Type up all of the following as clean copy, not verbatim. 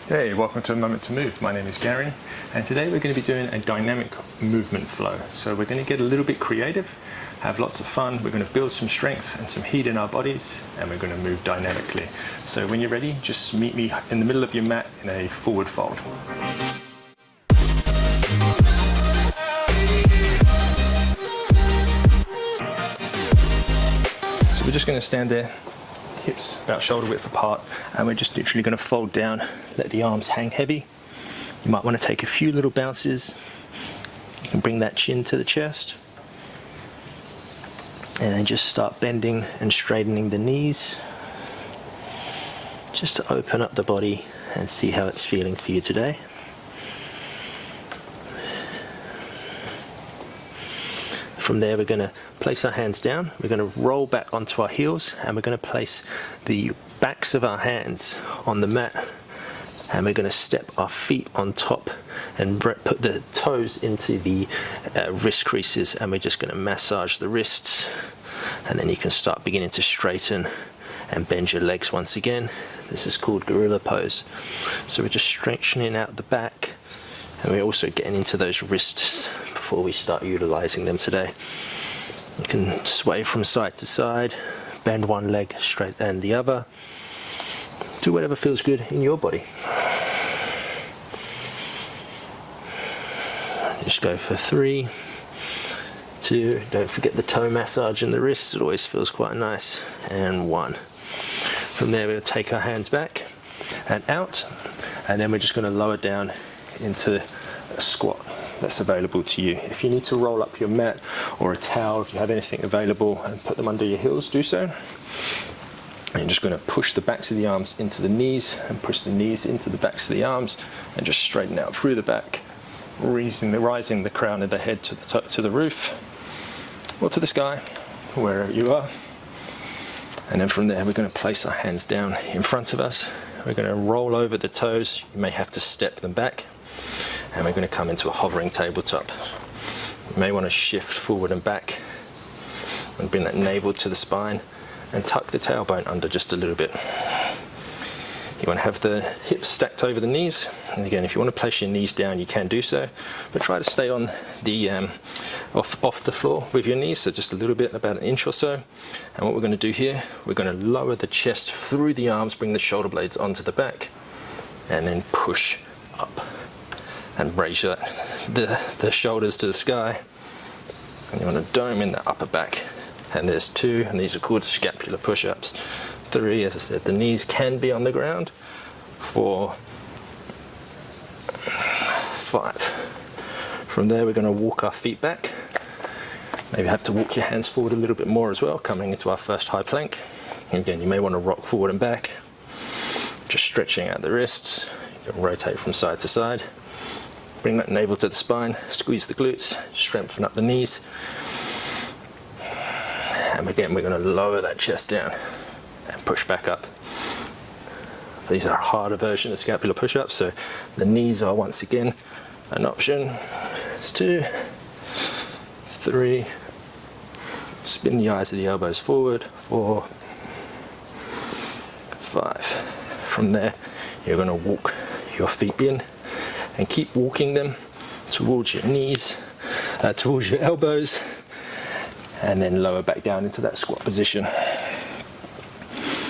Hey, welcome to A Moment to Move. My name is Gary, and today we're going to be doing a dynamic movement flow. So we're going to get a little bit creative, have lots of fun. We're going to build some strength and some heat in our bodies, and we're going to move dynamically. So when you're ready, just meet me in the middle of your mat in a forward fold. So we're just going to stand there, hips about shoulder width apart, and we're just literally going to fold down, let the arms hang heavy. You might want to take a few little bounces. You can bring that chin to the chest, and then just start bending and straightening the knees, just to open up the body and see how it's feeling for you today. From there, we're going to place our hands down, we're going to roll back onto our heels, and we're going to place the backs of our hands on the mat, and we're going to step our feet on top and put the toes into the wrist creases, and we're just going to massage the wrists, and then you can start beginning to straighten and bend your legs once again. This is called gorilla pose. So we're just strengthening out the back, and we're also getting into those wrists before we start utilizing them today. You can sway from side to side, bend one leg straight and the other. Do whatever feels good in your body. Just go for 3, 2, don't forget the toe massage in the wrists, it always feels quite nice, and 1. From there, we're going to take our hands back and out, and then we're just going to lower down into a squat that's available to you. If you need to roll up your mat or a towel, if you have anything available, and put them under your heels, do so. And you're just going to push the backs of the arms into the knees, and push the knees into the backs of the arms, and just straighten out through the back, rising the crown of the head to the top, to the roof, or to the sky, wherever you are. And then from there, we're going to place our hands down in front of us. We're going to roll over the toes. You may have to step them back. And we're going to come into a hovering tabletop. You may want to shift forward and back and bring that navel to the spine and tuck the tailbone under just a little bit. You want to have the hips stacked over the knees, and again, if you want to place your knees down, you can do so, but try to stay on the off the floor with your knees, so just a little bit, about an inch or so. And what we're going to do here, we're going to lower the chest through the arms, bring the shoulder blades onto the back, and then push up and raise the shoulders to the sky. And you want to dome in the upper back. And there's 2, and these are called scapular push-ups. 3, as I said, the knees can be on the ground. 4, 5. From there, we're going to walk our feet back. Maybe have to walk your hands forward a little bit more as well, coming into our first high plank. And again, you may want to rock forward and back, just stretching out the wrists. You can rotate from side to side. Bring that navel to the spine, squeeze the glutes, strengthen up the knees. And again, we're going to lower that chest down and push back up. These are a harder version of scapular push-ups, so the knees are once again an option. It's 2, 3, spin the eyes of the elbows forward, 4, 5. From there, you're going to walk your feet in and keep walking them towards your knees, towards your elbows, and then lower back down into that squat position.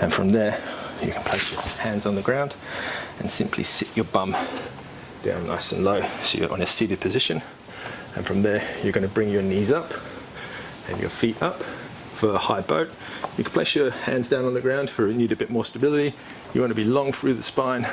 And from there, you can place your hands on the ground and simply sit your bum down nice and low, so you're on a seated position. And from there, you're going to bring your knees up and your feet up for a high boat. You can place your hands down on the ground for you need a bit more stability. You want to be long through the spine,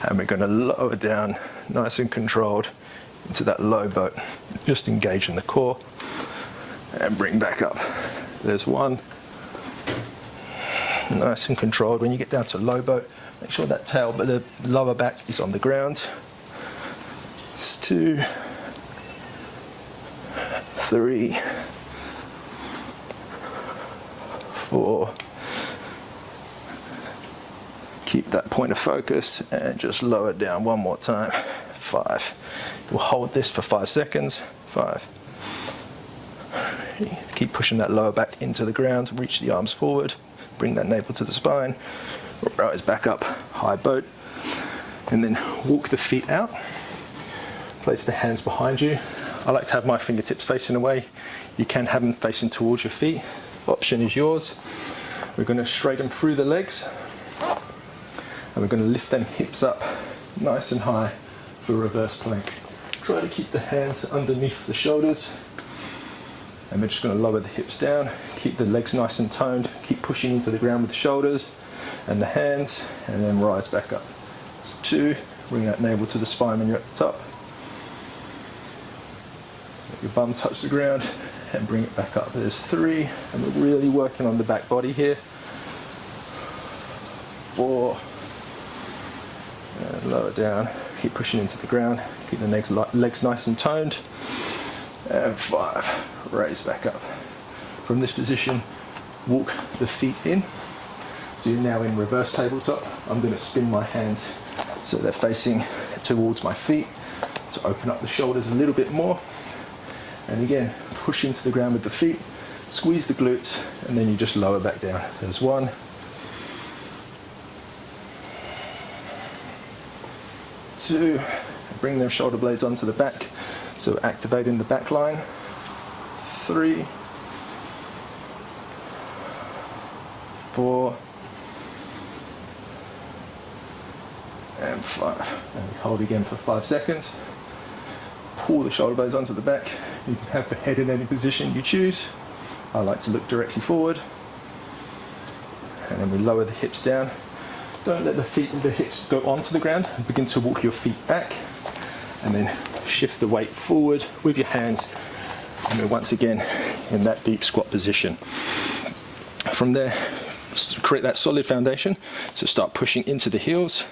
and we're going to lower down nice and controlled into that low boat. Just engage in the core and bring back up. There's 1. Nice and controlled. When you get down to low boat, make sure that tail, but the lower back is on the ground. It's 2, 3, 4. Keep that point of focus and just lower it down one more time. 5. We'll hold this for 5 seconds. 5. Keep pushing that lower back into the ground, reach the arms forward, bring that navel to the spine, rise back up, high boat. and then walk the feet out. Place the hands behind you. I like to have my fingertips facing away. You can have them facing towards your feet. Option is yours. We're going to straighten through the legs, and we're going to lift them hips up nice and high for reverse plank. Try to keep the hands underneath the shoulders, and we're just going to lower the hips down, keep the legs nice and toned, keep pushing into the ground with the shoulders and the hands, and then rise back up. That's 2, bring that navel to the spine when you're at the top. Let your bum touch the ground and bring it back up. There's 3, and we're really working on the back body here. 4, and lower down, keep pushing into the ground, keep the legs nice and toned, and 5, raise back up. From this position, walk the feet in. So you're now in reverse tabletop. I'm going to spin my hands so they're facing towards my feet to open up the shoulders a little bit more. And again, push into the ground with the feet, squeeze the glutes, and then you just lower back down. There's 1, 2, bring them shoulder blades onto the back, so activating the back line. 3, 4, and 5. And we hold again for 5 seconds. Pull the shoulder blades onto the back. You can have the head in any position you choose. I like to look directly forward. And then we lower the hips down. Don't let the hips go onto the ground. Begin to walk your feet back, and then shift the weight forward with your hands. And we're once again in that deep squat position. From there, create that solid foundation. So start pushing into the heels,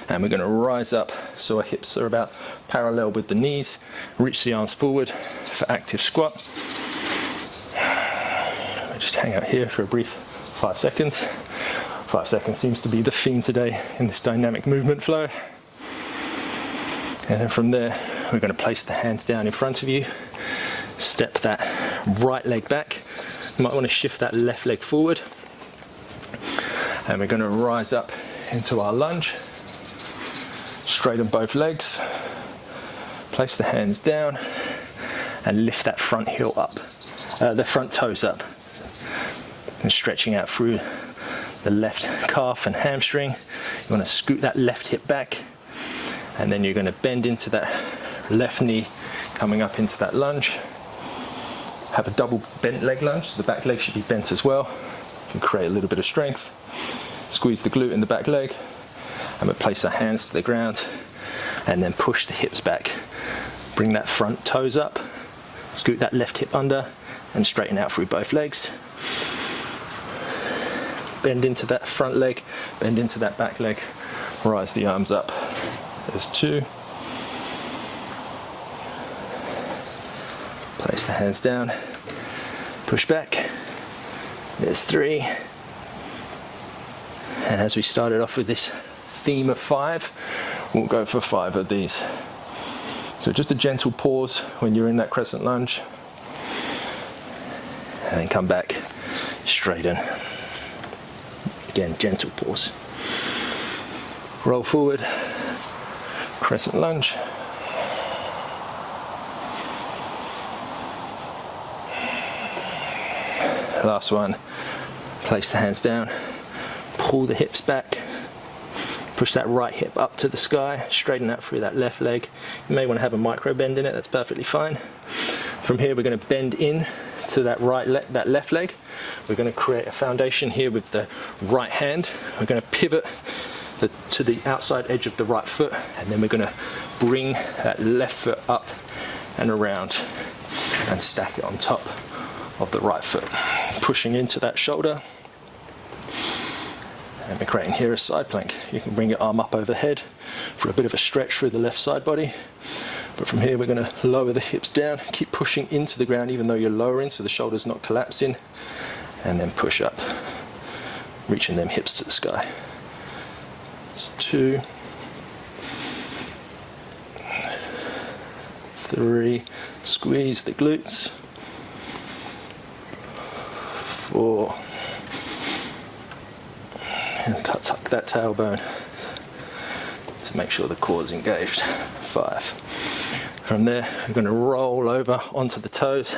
and we're going to rise up so our hips are about parallel with the knees. Reach the arms forward for active squat. Just hang out here for a brief 5 seconds. 5 seconds seems to be the theme today in this dynamic movement flow. And then from there, we're going to place the hands down in front of you. Step that right leg back. You might want to shift that left leg forward. And we're going to rise up into our lunge. Straighten both legs. Place the hands down and lift that front heel up, the front toes up. And stretching out through the left calf and hamstring. You want to scoot that left hip back, and then you're going to bend into that left knee, coming up into that lunge. Have a double bent leg lunge, so the back leg should be bent as well. You can create a little bit of strength. Squeeze the glute in the back leg, and we'll place our hands to the ground, and then push the hips back. Bring that front toes up, scoot that left hip under, and straighten out through both legs. Bend into that front leg, bend into that back leg, rise the arms up. There's 2. Place the hands down, push back. There's 3. And as we started off with this theme of 5, we'll go for 5 of these. So just a gentle pause when you're in that crescent lunge, and then come back, straighten. Again, gentle pause. Roll forward, crescent lunge. Last one, place the hands down, pull the hips back, push that right hip up to the sky, straighten out through that left leg. You may want to have a micro bend in it, that's perfectly fine. From here we're going to bend in to that that left leg. We're going to create a foundation here with the right hand. We're going to pivot to the outside edge of the right foot, and then we're going to bring that left foot up and around and stack it on top of the right foot, pushing into that shoulder. And we're creating here a side plank. You can bring your arm up overhead for a bit of a stretch through the left side body. But from here we're going to lower the hips down, keep pushing into the ground even though you're lowering so the shoulder's not collapsing, and then push up, reaching them hips to the sky. It's 2, 3, squeeze the glutes, 4, and tuck that tailbone. to make sure the core's engaged. 5. From there, we're going to roll over onto the toes,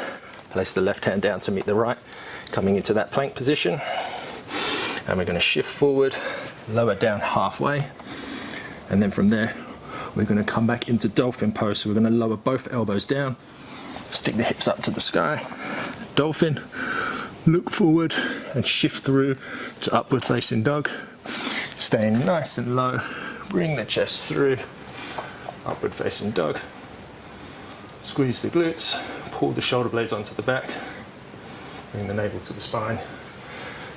place the left hand down to meet the right, coming into that plank position, and we're going to shift forward, lower down halfway, and then from there we're going to come back into dolphin pose. So we're going to lower both elbows down, stick the hips up to the sky, dolphin, look forward and shift through to upward facing dog, staying nice and low, bring the chest through, upward facing dog, squeeze the glutes, pull the shoulder blades onto the back, bring the navel to the spine,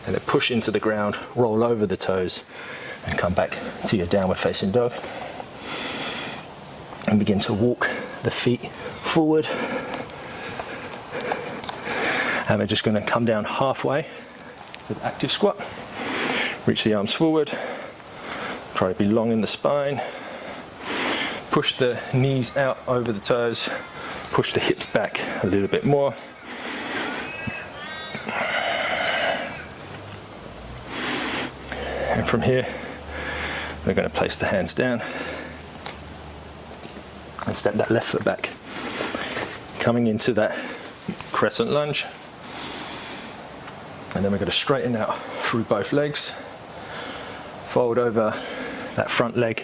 and then push into the ground, roll over the toes, and come back to your downward facing dog. And begin to walk the feet forward. And we're just going to come down halfway with active squat. Reach the arms forward. Try to be long in the spine. Push the knees out over the toes. Push the hips back a little bit more. And from here, we're going to place the hands down and step that left foot back. Coming into that crescent lunge. And then we're going to straighten out through both legs. Fold over that front leg.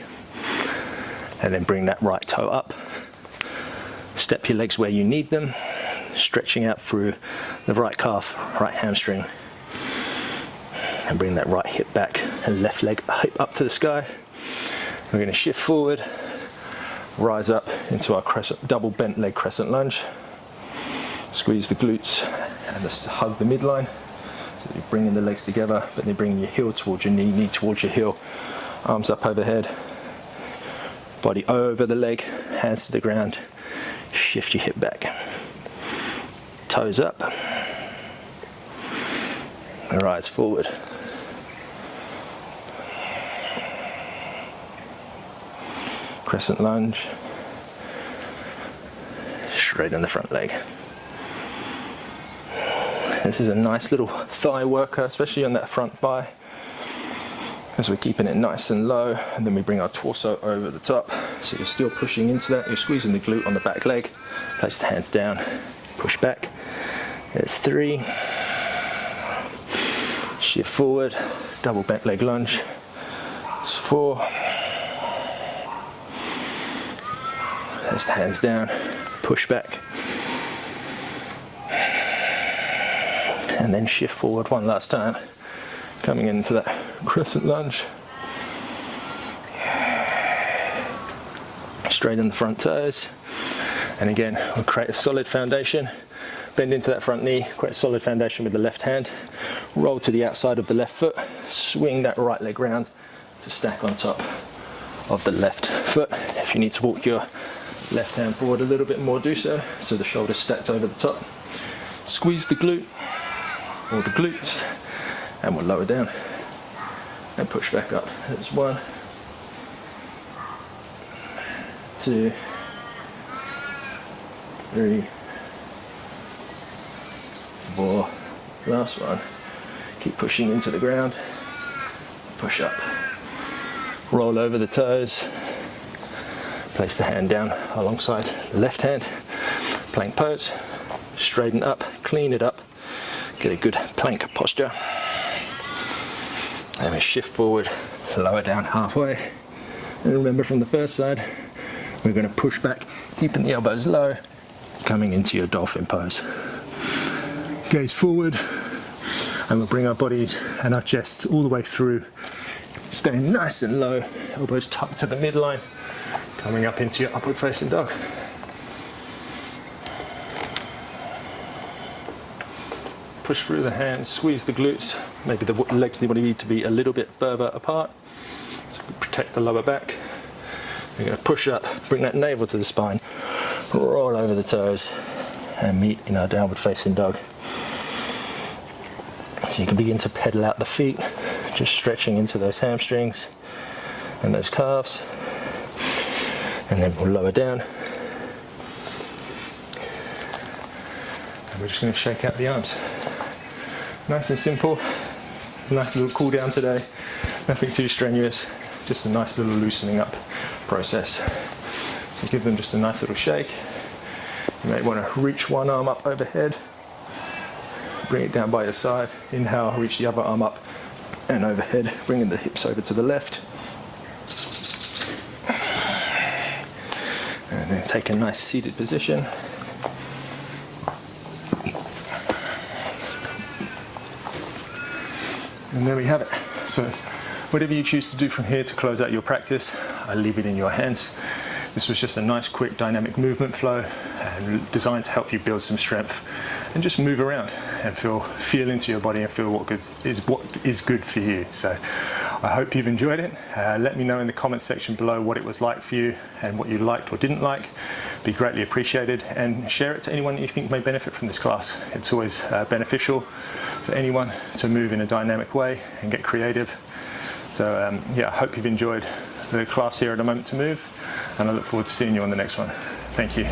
And then bring that right toe up. Step your legs where you need them. Stretching out through the right calf, right hamstring. And bring that right hip back and left leg hip up to the sky. We're going to shift forward, rise up into our double bent leg crescent lunge. Squeeze the glutes and just hug the midline. So you're bringing the legs together, but then bringing your heel towards your knee towards your heel. Arms up overhead, body over the leg, hands to the ground. Shift your hip back. Toes up. Rise forward. Crescent lunge, straight on the front leg. This is a nice little thigh worker, especially on that front thigh, as we're keeping it nice and low, and then we bring our torso over the top. So you're still pushing into that, you're squeezing the glute on the back leg, place the hands down, push back. There's 3. Shift forward, double bent leg lunge. It's 4. Place the hands down, push back. And then shift forward one last time, coming into that crescent lunge. Straighten the front toes. And again, we'll create a solid foundation. Bend into that front knee, create a solid foundation with the left hand. Roll to the outside of the left foot. Swing that right leg round to stack on top of the left foot. If you need to walk your left hand forward a little bit more, do so. So the shoulder's stacked over the top. Squeeze the glute, or the glutes, and we'll lower down and push back up. There's 1, 2, 3, 4. Last one. Keep pushing into the ground. Push up. Roll over the toes. Place the hand down alongside the left hand. Plank pose. Straighten up, clean it up. Get a good plank posture. And we shift forward, lower down halfway. And remember from the first side, we're going to push back, keeping the elbows low, coming into your dolphin pose. Gaze forward, and we'll bring our bodies and our chests all the way through, staying nice and low, elbows tucked to the midline, coming up into your upward facing dog. Push through the hands, squeeze the glutes. Maybe the legs need to be a little bit further apart, so protect the lower back. We're going to push up, bring that navel to the spine, roll over the toes, and meet in our downward facing dog. So you can begin to pedal out the feet, just stretching into those hamstrings and those calves. And then we'll lower down. And we're just going to shake out the arms. Nice and simple. Nice little cool down today. Nothing too strenuous. Just a nice little loosening up process. So give them just a nice little shake. You may want to reach one arm up overhead, bring it down by your side. Inhale, reach the other arm up and overhead, bringing the hips over to the left. And then take a nice seated position. And there we have it. So whatever you choose to do from here to close out your practice, I leave it in your hands. This was just a nice, quick, dynamic movement flow and designed to help you build some strength and just move around and feel into your body and feel what is good for you. So I hope you've enjoyed it. Let me know in the comments section below what it was like for you and what you liked or didn't like. Be greatly appreciated, and share it to anyone that you think may benefit from this class. It's always beneficial for anyone to move in a dynamic way and get creative. So yeah, I hope you've enjoyed the class here at A Moment to Move, and I look forward to seeing you on the next one. Thank you.